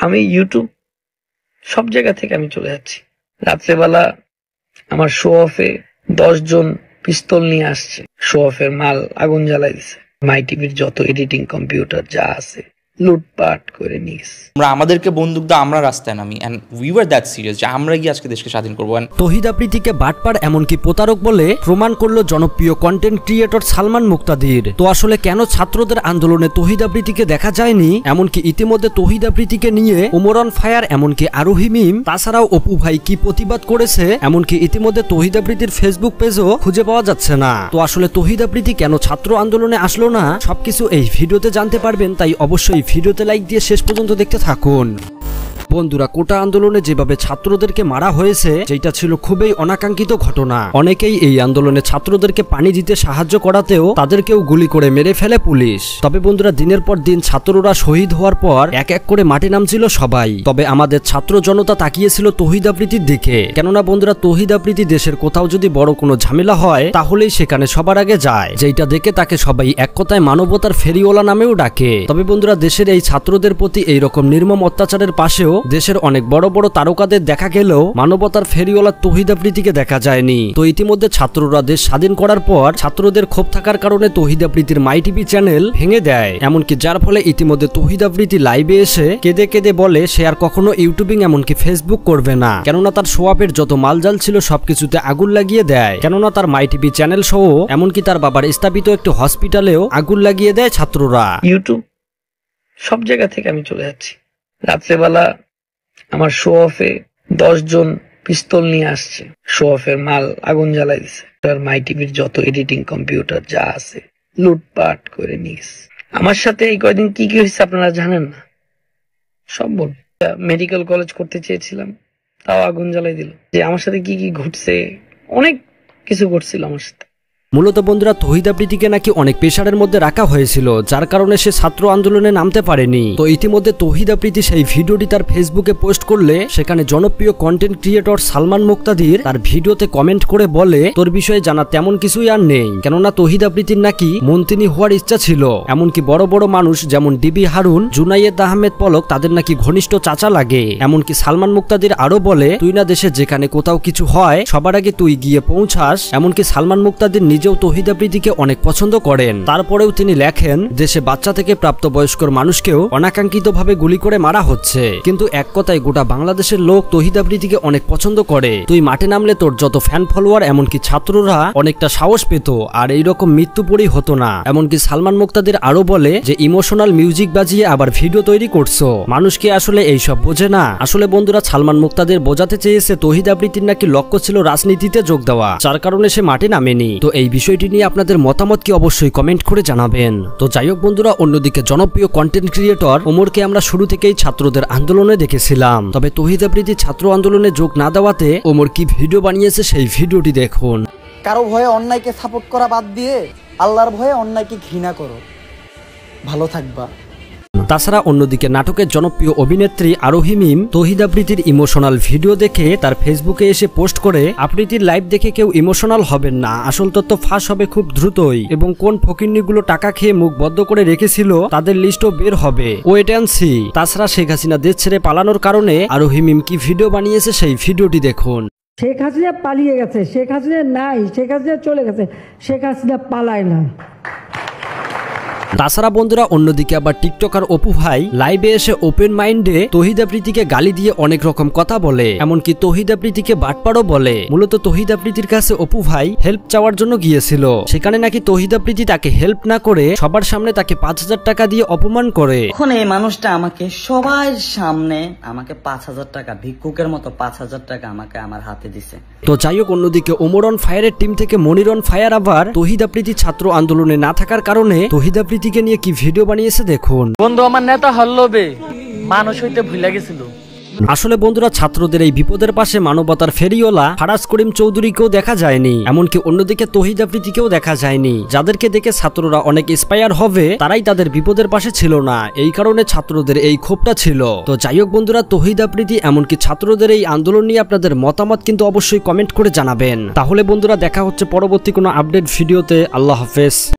আমি ইউটিউব সব জায়গা থেকে আমি চলে যাচ্ছি। রাত্রেবেলা আমার শো অফে 10 জন পিস্তল নিয়ে আসছে, শো অফের মাল আগুন জ্বালাই দিছে। মাই টিভির যত এডিটিং কম্পিউটার যা আছে লুটপাট করে নিয়েছে। আমাদেরকে বন্দুক দাও, আমরা রাস্তায় নামি, and we were that serious যে আমরা গিয়ে আজকে দেশকে স্বাধীন করবো। তহিদ আফ্রিদিকে বাটপার এমনকি প্রতারক বলে প্রমাণ করলো জনপ্রিয় কন্টেন্ট ক্রিয়েটর সালমান মুক্তাদির। তো আসলে কেন ছাত্রদের আন্দোলনে তহিদ আফ্রিদিকে দেখা যায়নি? এমনকি ইতিমধ্যে তহিদ আফ্রিদিকে নিয়ে ওমর অন ফায়ার এমনকি আরোহী মিম তাছাড়াও অপু ভাই কি প্রতিবাদ করেছে, এমনকি ইতিমধ্যে তহিদ আফ্রিদির ফেসবুক পেজও খুঁজে পাওয়া যাচ্ছে না। তো আসলে তহিদ আফ্রিদি কেন ছাত্র আন্দোলনে আসলো না সবকিছু এই ভিডিওতে জানতে পারবেন, তাই অবশ্যই ভিডিওতে লাইক দিয়ে শেষ পর্যন্ত দেখতে থাকুন। বন্ধুরা, কোটা আন্দোলনে যেভাবে ছাত্রদেরকে মারা হয়েছে যেটা ছিল খুবই অনাকাঙ্ক্ষিত ঘটনা। অনেকেই এই আন্দোলনে ছাত্রদেরকে পানি দিতে সাহায্য করাতেও তাদেরকেও গুলি করে মেরে ফেলে পুলিশ। তবে বন্ধুরা, দিনের পর দিন ছাত্ররা শহীদ হওয়ার পর এক এক করে মাটি নামছিল সবাই। তবে আমাদের ছাত্র জনতা তাকিয়েছিল তহিদ আফ্রিদির দিকে, কেননা বন্ধুরা তহিদ আফ্রিদি দেশের কোথাও যদি বড় কোনো ঝামেলা হয় তাহলেই সেখানে সবার আগে যায়, যেটা দেখে তাকে সবাই এক কথায় মানবতার ফেরিওয়ালা নামেও ডাকে। তবে বন্ধুরা, দেশের এই ছাত্রদের প্রতি এইরকম নির্মম অত্যাচারের পাশেও দেশের অনেক বড় বড় তারকাদের দেখা গেলেও মানবতার ফেরিওয়ালা তহিদ আফ্রিদিকে দেখা যায়নি। তো ইতিমধ্যে ছাত্ররা দেশ স্বাধীন করার পর ছাত্রদের ক্ষোভ থাকার কারণে তহিদ আফ্রিদির মাই টিভি চ্যানেল ভেঙে দেয়, এমনকি যার ফলে ইতিমধ্যে তহিদ আফ্রিদি লাইভে এসে কেঁদে কেঁদে বলে সে আর কখনো ইউটিউবিং এমনকি ফেসবুক করবে না, কেননা তার শোয়াপের যত মালজাল ছিল সবকিছুতে আগুন লাগিয়ে দেয়। কেননা তার মাই টিভি চ্যানেল সহ এমনকি তার বাবার স্থাপিত একটি হসপিটালেও আগুন লাগিয়ে দেয় ছাত্ররা। ইউটিউব সব জায়গা থেকে আমি চলে যাচ্ছি। রাত্রেবেলা আমার শো অফে 10 জন পিস্তল নিয়ে আসছে, শো অফের মাল আগুন জ্বালাই দিছে। মাই টিভির যত এডিটিং কম্পিউটার যা আছে লুটপাট করে নিয়েছে। আমার সাথে এই কয়দিন কি কি হয়েছে আপনারা জানেন না, সব বল। মেডিকেল কলেজ করতে চেয়েছিলাম, তাও আগুন জ্বালাই দিল। যে আমার সাথে কি কি ঘটছে, অনেক কিছু ঘটছিল আমার সাথে। মূলত বন্ধুরা, তহিদ আফ্রিদিকে নাকি অনেক প্রেশারের মধ্যে রাখা হয়েছিল, যার কারণে সে ছাত্র আন্দোলনে নামতে পারেনি। তো ইতিমধ্যে তহিদ আফ্রিদি সেই ভিডিওটি তার ফেসবুকে পোস্ট করলে সেখানে জনপ্রিয় কন্টেন্ট ক্রিয়েটর সালমান মুক্তাদির তার ভিডিওতে কমেন্ট করে বলে তোর বিষয়ে জানা তেমন কিছুই আর নেই, কেননা তহিদ আফ্রিদির নাকি মন্ত্রী হওয়ার ইচ্ছা ছিল। এমনকি বড় বড় মানুষ যেমন ডিবি হারুন, জুনাইয়েদ আহমেদ পলক তাদের নাকি ঘনিষ্ঠ চাচা লাগে। এমনকি সালমান মুক্তাদির আরো বলে তুই না দেশে যেখানে কোথাও কিছু হয় সবার আগে তুই গিয়ে পৌঁছাস। এমনকি সালমান মুক্তাদির তহিদ আফ্রিদিকে অনেক পছন্দ করেন, তারপরেও তিনি লেখেন দেশে বাচ্চা থেকে প্রাপ্তবয়স্কর মানুষকেও অনাকাঙ্ক্ষিতভাবে গুলি করে মারা হচ্ছে, কিন্তু এক কথায় গোটা বাংলাদেশের লোক তহিদ আফ্রিদিকে অনেক পছন্দ করে। তুই মাঠে নামলে তোর যত ফ্যান ফলোয়ার এমনকি ছাত্ররা অনেকটা সাহস পেত, আর এইরকম মৃত্যুপুরী হতো না। এমনকি সালমান মুক্তাদির আরো বলে যে ইমোশনাল মিউজিক বাজিয়ে আবার ভিডিও তৈরি করছো, মানুষকে আসলে এইসব বোঝে না। আসলে বন্ধুরা, সালমান মুক্তাদির বোঝাতে চেয়েছে তহিদ আফ্রিদির নাকি লক্ষ্য ছিল রাজনীতিতে যোগ দেওয়া, যার কারণে সে মাঠে নামেনি। তো এই বিষয়টি নিয়ে আপনাদের মতামত কি অবশ্যই কমেন্ট করে জানাবেন। তো যাই হোক বন্ধুরা, অন্যদিকে জনপ্রিয় কন্টেন্ট ক্রিয়েটর ওমরকে আমরা শুরু থেকেই ছাত্রদের আন্দোলনে দেখেছিলাম। তবে তহিদ আফ্রিদি ছাত্র আন্দোলনে যোগ না দেওয়াতে ওমর কি ভিডিও বানিয়েছে সেই ভিডিওটি দেখুন। কারো ভয়ে অন্যায়কে সাপোর্ট করা বাদ দিয়ে আল্লাহর ভয়ে অন্যায়কে ঘৃণা করো, ভালো থাকবা। তাছাড়া অন্যদিকে নাটকের জনপ্রিয় অভিনেত্রী আরোহী মিম তহিদ আফ্রিদির ইমোশনাল ভিডিও দেখে তার ফেসবুকে এসে পোস্ট করে আফ্রিদির লাইভ দেখে কেউ ইমোশনাল হবেন না, আসল তথ্য ফাঁস হবে খুব দ্রুতই, এবং কোন ফকিন্নিগুলো টাকা খেয়ে মুখ বদ্ধ করে রেখেছিল তাদের লিস্টও বের হবে, ওয়েট অ্যান্ড সি। তাছাড়া শেখ হাসিনা দেশ ছেড়ে পালানোর কারণে আরোহী মিম কি ভিডিও বানিয়েছে সেই ভিডিওটি দেখুন। শেখ হাসিনা পালিয়ে গেছে, শেখ হাসিনা নাই, শেখ হাসিনা চলে গেছে, শেখ হাসিনা পালায় না। তাছাড়া বন্ধুরা, অন্যদিকে আবার টিকটকার অপু ভাই লাইভে এসে ওপেন মাইন্ডে তহিদ আফ্রিদিকে গালি দিয়ে অনেক রকম কথা বলে, এমনকি তহিদ আফ্রিদিকে বাটপাড়ও বলে। মূলত তহিদ আফ্রিদির কাছে অপু ভাই হেল্প চাওয়ার জন্য গিয়েছিল, সেখানে নাকি তহিদ আফ্রিদি তাকে হেল্প না করে সবার সামনে তাকে 5000 টাকা দিয়ে অপমান করে। এখন এই মানুষটা আমাকে সবার সামনে আমাকে 5000 টাকা, ভিক্ষুকের মতো 5000 টাকা আমাকে আমার হাতে দিছে। তো যাই হোক, অন্যদিকে ওমর অন ফায়ারের টিম থেকে মনির অন ফায়ার আবার তহিদ আফ্রিদি ছাত্র আন্দোলনে না থাকার কারণে তহিদ আফ্রিদিকে নিয়ে কি ভিডিও বানিয়েছে দেখুন। বন্ধু আমার নেতা হল্লবে মানুষ হইতে ভুলে গেছিল। আসলে বন্ধুরা, ছাত্রদের এই বিপদের পাশে মানবতার ফেরিওয়ালা ফারাজ করিম চৌধুরীকেও দেখা যায়নি, এমনকি অন্যদিকে তহিদ আফ্রিদিকেও দেখা যায়নি। যাদেরকে দেখে ছাত্ররা অনেক ইন্সপায়ার হবে তারাই তাদের বিপদের পাশে ছিল না, এই কারণে ছাত্রদের এই ক্ষোভটা ছিল। তো যাই হোক বন্ধুরা, তহিদ আফ্রিদি এমনকি ছাত্রদের এই আন্দোলন নিয়ে আপনাদের মতামত কিন্তু অবশ্যই কমেন্ট করে জানাবেন। তাহলে বন্ধুরা, দেখা হচ্ছে পরবর্তী কোনো আপডেট ভিডিওতে। আল্লাহ হাফেজ।